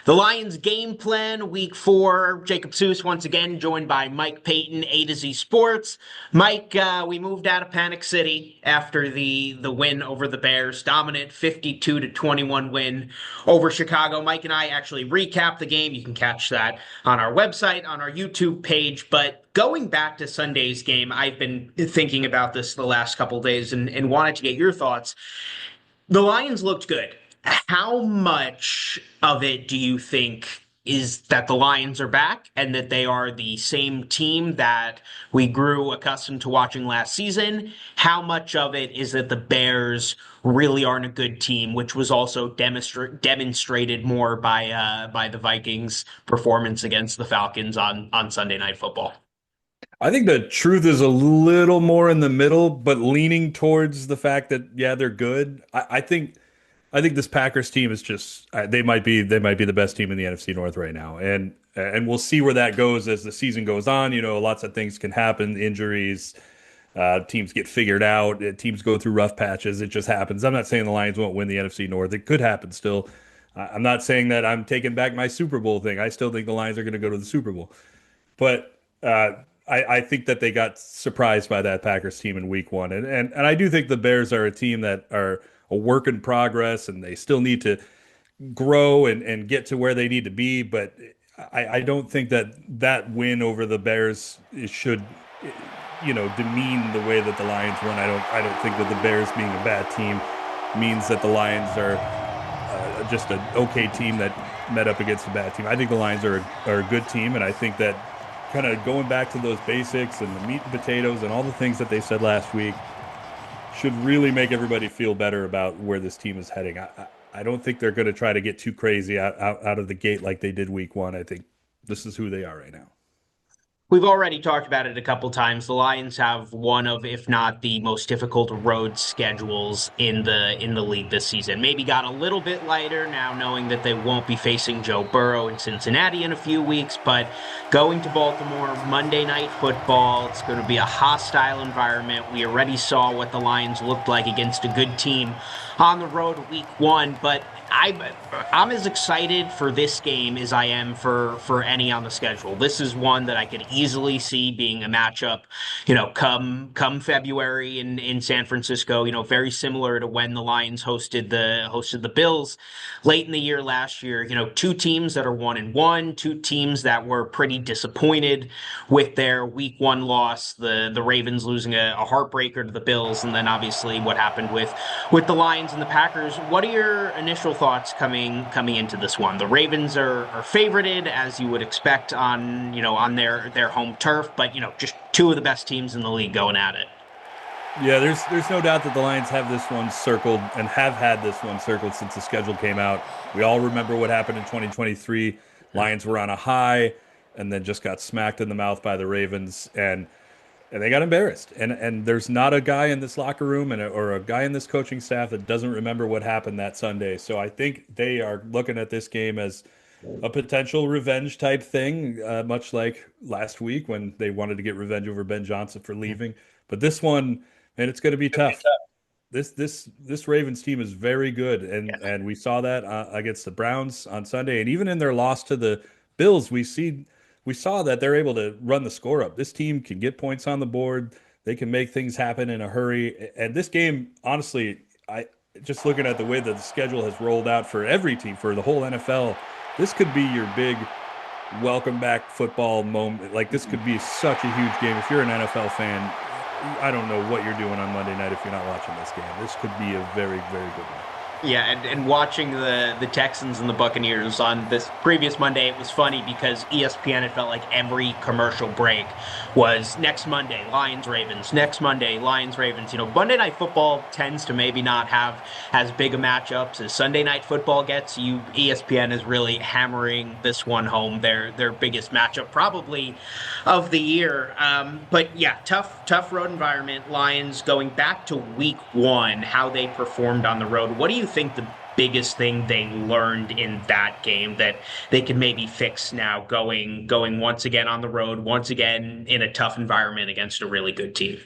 The Lions game plan, week 4. Jacob Seuss once again joined by Mike Payton, A to Z Sports. Mike, we moved out of Panic City after the win over the Bears, dominant 52-21 win over Chicago. Mike and I actually recapped the game. You can catch that on our website, on our YouTube page. But going back to Sunday's game, I've been thinking about this the last couple of days and wanted to get your thoughts. The Lions looked good. How much of it do you think is that the Lions are back and that they are the same team that we grew accustomed to watching last season? How much of it is that the Bears really aren't a good team, which was also demonstrated more by the Vikings' performance against the Falcons on Sunday Night Football? I think the truth is a little more in the middle, but leaning towards the fact that yeah, they're good. I think this Packers team is just they might be the best team in the NFC North right now, and we'll see where that goes as the season goes on. You know, lots of things can happen, injuries, teams get figured out, teams go through rough patches. It just happens. I'm not saying the Lions won't win the NFC North. It could happen still. I'm not saying that I'm taking back my Super Bowl thing. I still think the Lions are going to go to the Super Bowl. But I think that they got surprised by that Packers team in week one. And I do think the Bears are a team that are a work in progress and they still need to grow and get to where they need to be. But I don't think that that win over the Bears should, demean the way that the Lions run. I don't think that the Bears being a bad team means that the Lions are just an okay team that met up against a bad team. I think the Lions are a good team, and I think that kind of going back to those basics and the meat and potatoes and all the things that they said last week should really make everybody feel better about where this team is heading. I don't think they're going to try to get too crazy out of the gate like they did week one. I think this is who they are right now. We've already talked about it a couple times. The Lions have one of, if not the most difficult road schedules in the league this season. Maybe got a little bit lighter now, knowing that they won't be facing Joe Burrow in Cincinnati in a few weeks. But going to Baltimore, Monday Night Football, it's going to be a hostile environment. We already saw what the Lions looked like against a good team on the road week 1, but I'm as excited for this game as I am for any on the schedule. This is one that I could easily see being a matchup, come February in San Francisco. Very similar to when the Lions hosted the Bills late in the year last year. Two teams that are 1-1, two teams that were pretty disappointed with their week 1 loss. The Ravens losing a heartbreaker to the Bills, and then obviously what happened with the Lions and the Packers. What are your initial thoughts coming into this one? The Ravens are favorited as you would expect on their home turf, but just two of the best teams in the league going at it. Yeah, there's no doubt that the Lions have this one circled and have had this one circled since the schedule came out. We all remember what happened in 2023. Lions were on a high and then just got smacked in the mouth by the Ravens and they got embarrassed. And there's not a guy in this locker room or a guy in this coaching staff that doesn't remember what happened that Sunday. So I think they are looking at this game as a potential revenge type thing, much like last week when they wanted to get revenge over Ben Johnson for leaving. But this one, man, it's going to be tough. This Ravens team is very good, and we saw that against the Browns on Sunday, and even in their loss to the Bills, we saw that they're able to run the score up. This team can get points on the board. They can make things happen in a hurry. And this game, honestly, I just looking at the way that the schedule has rolled out for every team, for the whole NFL, this could be your big welcome back football moment. Like this could be such a huge game. If you're an NFL fan, I don't know what you're doing on Monday night if you're not watching this game. This could be a very, very good one. Yeah, and watching the Texans and the Buccaneers on this previous Monday, it was funny because ESPN, it felt like every commercial break was next Monday, Lions Ravens, next Monday, Lions Ravens. Monday Night Football tends to maybe not have as big a matchups as Sunday Night Football gets. ESPN is really hammering this one home, their biggest matchup probably of the year. But yeah, tough road environment. Lions going back to week 1, how they performed on the road. What do you think the biggest thing they learned in that game that they can maybe fix now going once again on the road, once again in a tough environment against a really good team?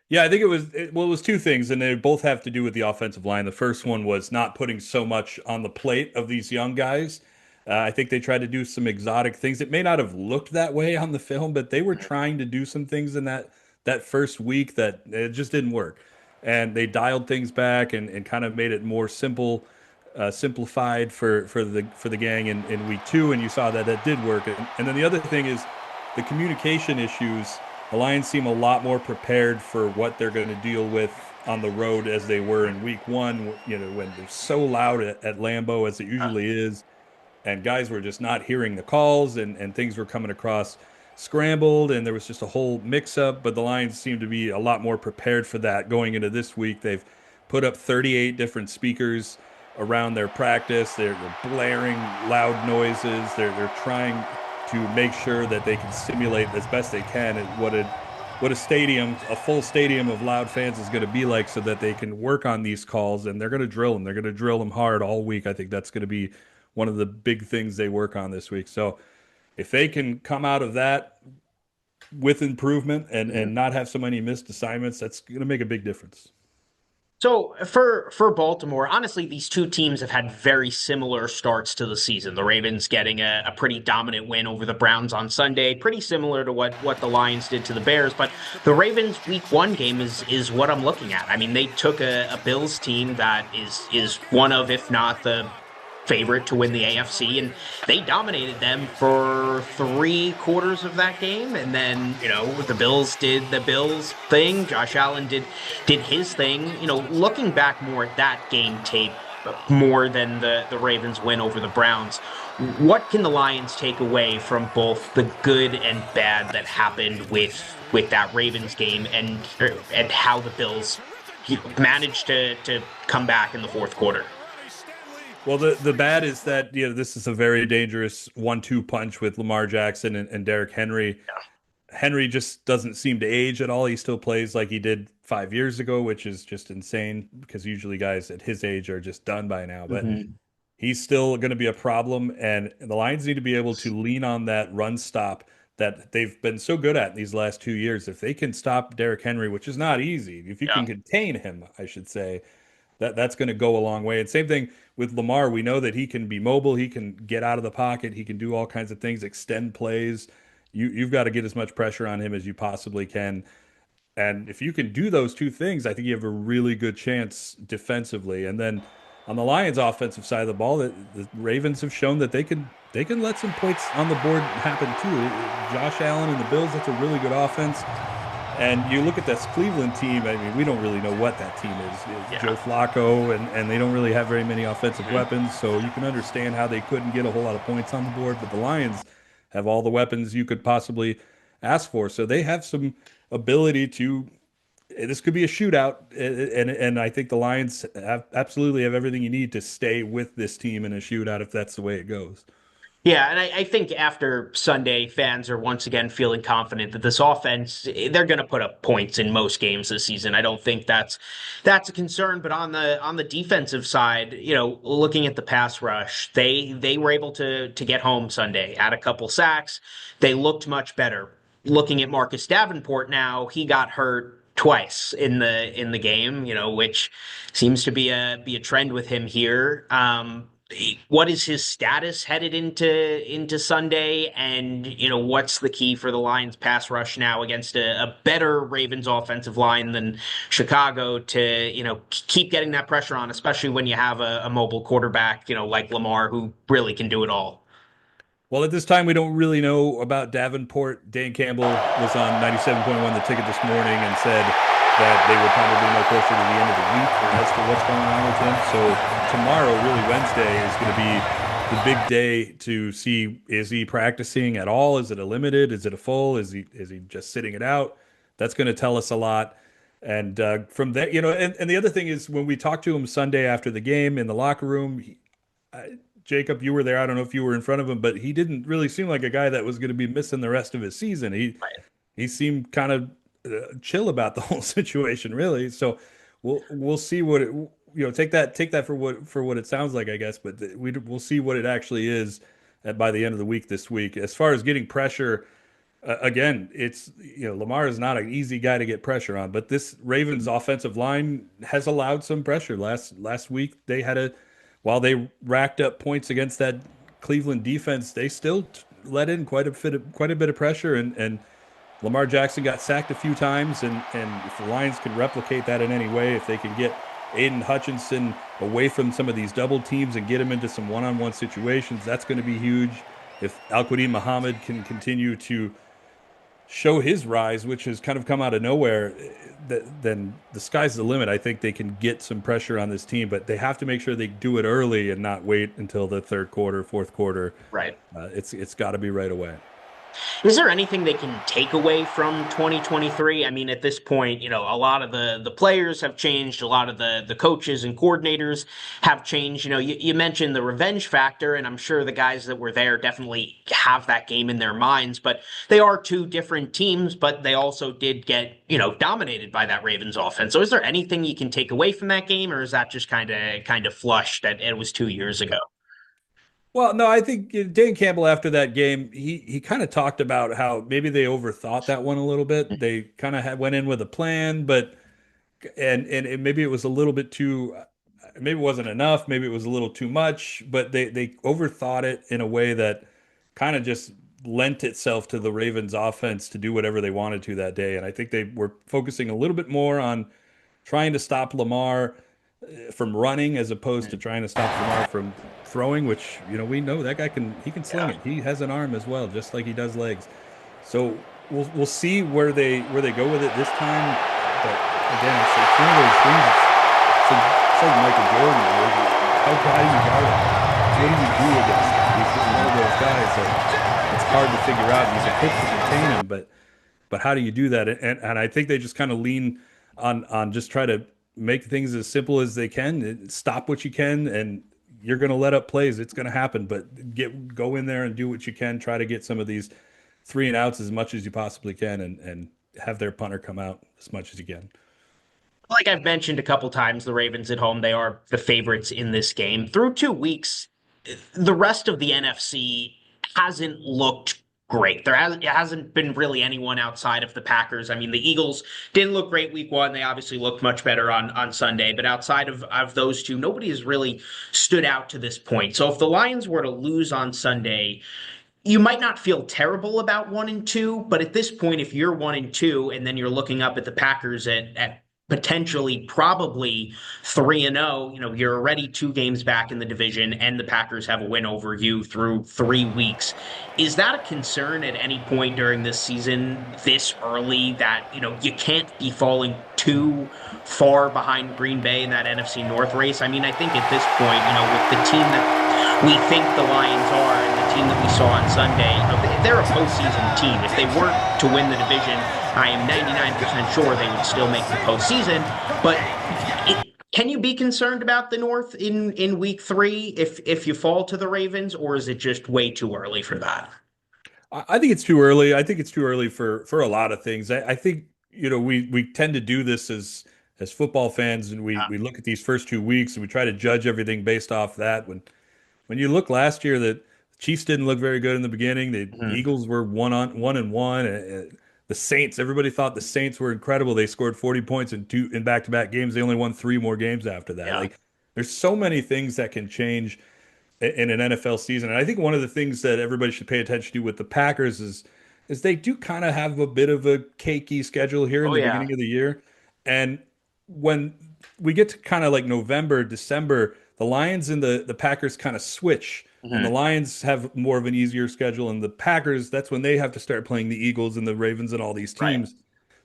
Yeah, I think it was two things, and they both have to do with the offensive line. The first one was not putting so much on the plate of these young guys. I think they tried to do some exotic things. It may not have looked that way on the film, but they were trying to do some things in that first week that it just didn't work. And they dialed things back and kind of made it more simplified for the gang in week two, and you saw that that did work. And then the other thing is the communication issues. The Lions seem a lot more prepared for what they're going to deal with on the road as they were in week one. When they're so loud at Lambeau as it usually is, and guys were just not hearing the calls, and things were coming across scrambled, and there was just a whole mix up. But the Lions seem to be a lot more prepared for that going into this week. They've put up 38 different speakers around their practice. They're blaring loud noises. They're trying to make sure that they can simulate as best they can what a stadium, a full stadium of loud fans is going to be like, so that they can work on these calls. And they're going to drill them. They're going to drill them hard all week. I think that's going to be one of the big things they work on this week. So if they can come out of that with improvement and not have so many missed assignments, that's going to make a big difference. So for Baltimore, honestly, these two teams have had very similar starts to the season. The Ravens getting a pretty dominant win over the Browns on Sunday, pretty similar to what the Lions did to the Bears. But the Ravens Week One game is what I'm looking at. I mean, they took a Bills team that is one of, if not the favorite to win the AFC, and they dominated them for three quarters of that game. And then, the Bills did the Bills thing. Josh Allen did his thing. Looking back more at that game tape more than the Ravens win over the Browns, what can the Lions take away from both the good and bad that happened with that Ravens game, and how the Bills managed to come back in the fourth quarter? Well, the bad is that this is a very dangerous 1-2 punch with Lamar Jackson and Derrick Henry. Henry just doesn't seem to age at all. He still plays like he did 5 years ago, which is just insane, because usually guys at his age are just done by now. But Mhm. he's still going to be a problem, and the Lions need to be able to lean on that run stop that they've been so good at these last 2 years. If they can stop Derrick Henry, which is not easy, if you Yeah. can contain him, I should say, that's going to go a long way. And same thing with Lamar. We know that he can be mobile. He can get out of the pocket. He can do all kinds of things, extend plays. You've got to get as much pressure on him as you possibly can. And if you can do those two things, I think you have a really good chance defensively. And then on the Lions' offensive side of the ball, the Ravens have shown that they can let some points on the board happen too. Josh Allen and the Bills, that's a really good offense. And you look at this Cleveland team, I mean, we don't really know what that team is. It's Yeah. Joe Flacco, and they don't really have very many offensive Mhm. weapons, so you can understand how they couldn't get a whole lot of points on the board. But the Lions have all the weapons you could possibly ask for, so they have some ability to. This could be a shootout, and I think the Lions absolutely have everything you need to stay with this team in a shootout if that's the way it goes. Yeah, and I think after Sunday, fans are once again feeling confident that this offense, they're going to put up points in most games this season. I don't think that's a concern. But on the defensive side, looking at the pass rush, they were able to get home Sunday, add a couple sacks. They looked much better. Looking at Marcus Davenport now, he got hurt twice in the game, which seems to be a trend with him here. What is his status headed into Sunday, and what's the key for the Lions pass rush now against a better Ravens offensive line than Chicago to keep getting that pressure on, especially when you have a mobile quarterback like Lamar, who really can do it all. Well, at this time, we don't really know about Davenport. Dan Campbell was on 97.1 The Ticket this morning and said that they would probably know closer to the end of the week as to what's going on with him. So tomorrow, really Wednesday, is going to be the big day to see, is he practicing at all? Is it a limited? Is it a full? Is he just sitting it out? That's going to tell us a lot. And from there, and the other thing is when we talked to him Sunday after the game in the locker room, Jacob, you were there. I don't know if you were in front of him, but he didn't really seem like a guy that was going to be missing the rest of his season. He seemed kind of chill about the whole situation, really. So we'll see what it take that for what it sounds like, I guess. But we'll see what it actually is by the end of the week this week. As far as getting pressure, again, it's Lamar is not an easy guy to get pressure on, but this Ravens offensive line has allowed some pressure. Last week they had while they racked up points against that Cleveland defense, they still let in quite a bit of pressure, and Lamar Jackson got sacked a few times, and if the Lions can replicate that in any way, if they can get Aiden Hutchinson away from some of these double teams and get him into some one-on-one situations, that's going to be huge. If Al-Quadin Muhammad can continue to show his rise, which has kind of come out of nowhere, then the sky's the limit. I think they can get some pressure on this team, but they have to make sure they do it early and not wait until the third quarter, fourth quarter. Right. It's got to be right away. Is there anything they can take away from 2023? I mean, at this point, a lot of the players have changed, a lot of the coaches and coordinators have changed. You mentioned the revenge factor, and I'm sure the guys that were there definitely have that game in their minds, but they are two different teams, but they also did get, dominated by that Ravens offense. So is there anything you can take away from that game, or is that just kind of flush that it was 2 years ago? Well, no, I think Dan Campbell after that game, he kind of talked about how maybe they overthought that one a little bit. They kind of went in with a plan, but maybe it was a little bit too, maybe it wasn't enough, maybe it was a little too much, but they overthought it in a way that kind of just lent itself to the Ravens offense to do whatever they wanted to that day. And I think they were focusing a little bit more on trying to stop Lamar from running as opposed to trying to stop Lamar from throwing, which we know that guy can sling Yeah. it. He has an arm as well, just like he does legs. So we'll see where they go with it this time. But again, it's like one of those things. It's like Michael Jordan. How do you guard him? What do you do against him? He's one of those guys that it's hard to figure out. He's a pitch to contain him, but how do you do that? And I think they just kind of lean on just try to make things as simple as they can. Stop what you can, and you're going to let up plays. It's going to happen, but go in there and do what you can. Try to get some of these 3 and outs as much as you possibly can, and have their punter come out as much as you can. Like I've mentioned a couple times, the Ravens at home, they are the favorites in this game. Through 2 weeks, the rest of the NFC hasn't looked great. It hasn't been really anyone outside of the Packers. I mean, the Eagles didn't look great week one. They obviously looked much better on Sunday, but outside of those two, nobody has really stood out to this point. So if the Lions were to lose on Sunday, you might not feel terrible about 1-2, but at this point, if you're 1-2 and then you're looking up at the Packers at potentially probably 3-0, you're already 2 games back in the division, and the Packers have a win over you through 3 weeks. Is that a concern at any point during this season, this early, that you can't be falling too far behind Green Bay in that NFC North race? I mean, I think at this point, with the team that we think the Lions are and the team that we saw on Sunday, they're a postseason team. If they weren't to win the division, I am 99% sure they would still make the postseason. But can you be concerned about the North in week three if you fall to the Ravens, or is it just way too early for that? I think it's too early. I think it's too early for a lot of things. I think we tend to do this as football fans, and we look at these first 2 weeks and we try to judge everything based off that. When you look last year, the Chiefs didn't look very good in the beginning. The Mhm. Eagles were 1-1. The Saints, everybody thought the Saints were incredible. They scored 40 points in back-to-back games. They only won 3 more games after that. Yeah. Like, there's so many things that can change in an NFL season. And I think one of the things that everybody should pay attention to with the Packers is they do kind of have a bit of a cakey schedule here in Oh the yeah. beginning of the year. And when we get to kind of like November, December, the Lions and the Packers kind of switch. And the Mhm. Lions have more of an easier schedule. And the Packers, that's when they have to start playing the Eagles and the Ravens and all these Right. teams.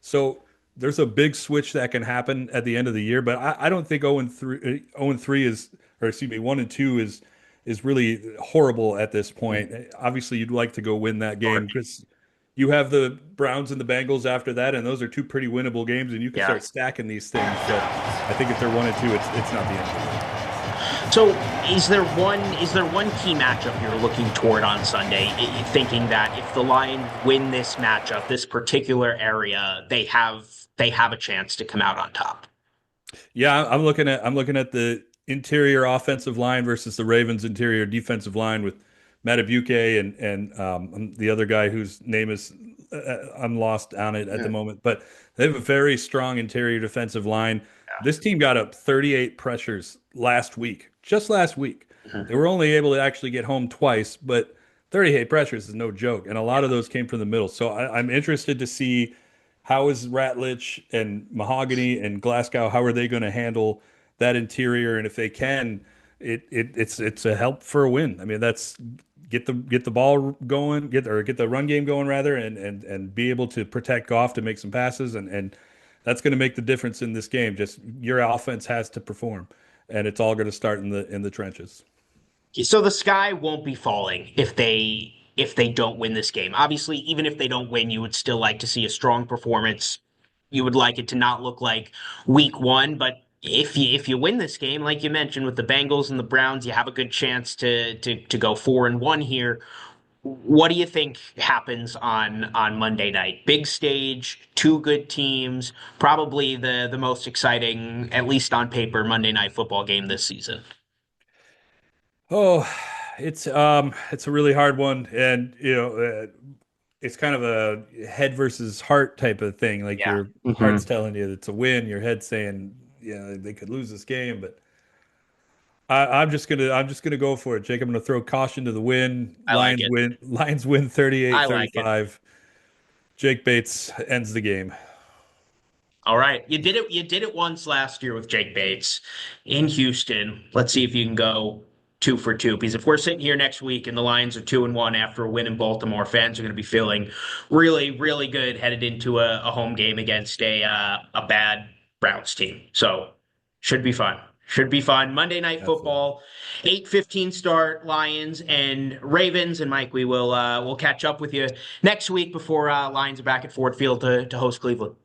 So there's a big switch that can happen at the end of the year. But I don't think 0-3 is, or excuse me, 1-2 is really horrible at this point. Obviously, you'd like to go win that Sure. game because you have the Browns and the Bengals after that, and those are two pretty winnable games, and you can Yeah. start stacking these things. But I think if they're 1-2, it's not the end of the world. So is there one key matchup you're looking toward on Sunday, thinking that if the Lions win this matchup, this particular area, they have a chance to come out on top? Yeah, I'm looking at the interior offensive line versus the Ravens interior defensive line with Matabuke and the other guy whose name is I'm lost on it at the Mhm. moment, but they have a very strong interior defensive line. Yeah. This team got up 38 pressures last week, just last week. They were only able to actually get home twice, but 38 pressures is no joke, and a lot of those came from the middle. So I'm interested to see how is Ratlich and Mahogany and Glasgow, how are they going to handle that interior, and if they can, it's a help for a win. I mean, that's get the ball going, get the run game going rather, and be able to protect Goff to make some passes, and that's going to make the difference in this game. Just your offense has to perform, and it's all going to start in the trenches. So the sky won't be falling if they don't win this game. Obviously, even if they don't win, you would still like to see a strong performance. You would like it to not look like week one, but if you win this game, like you mentioned with the Bengals and the Browns, you have a good chance to go 4-1 here. What do you think happens on Monday night? Big stage, two good teams, probably the most exciting, at least on paper, Monday night football game this season. Oh, it's a really hard one, and it's kind of a head versus heart type of thing. Like Yeah. your heart's Hmm. telling you it's a win, your head's saying, yeah, they could lose this game, but I'm just gonna go for it, Jake. I'm gonna throw caution to the wind. I like it. Lions win 38 I like it. 35. Jake Bates ends the game. All right. You did it once last year with Jake Bates in Houston. Let's see if you can go 2 for 2. Because if we're sitting here next week and the Lions are 2-1 after a win in Baltimore, fans are going to be feeling really, really good headed into a home game against a bad Browns team. So should be fun. Should be fun. Monday Night Absolutely. Football, 8:15 start, Lions and Ravens. And Mike, we'll catch up with you next week before Lions are back at Ford Field to host Cleveland.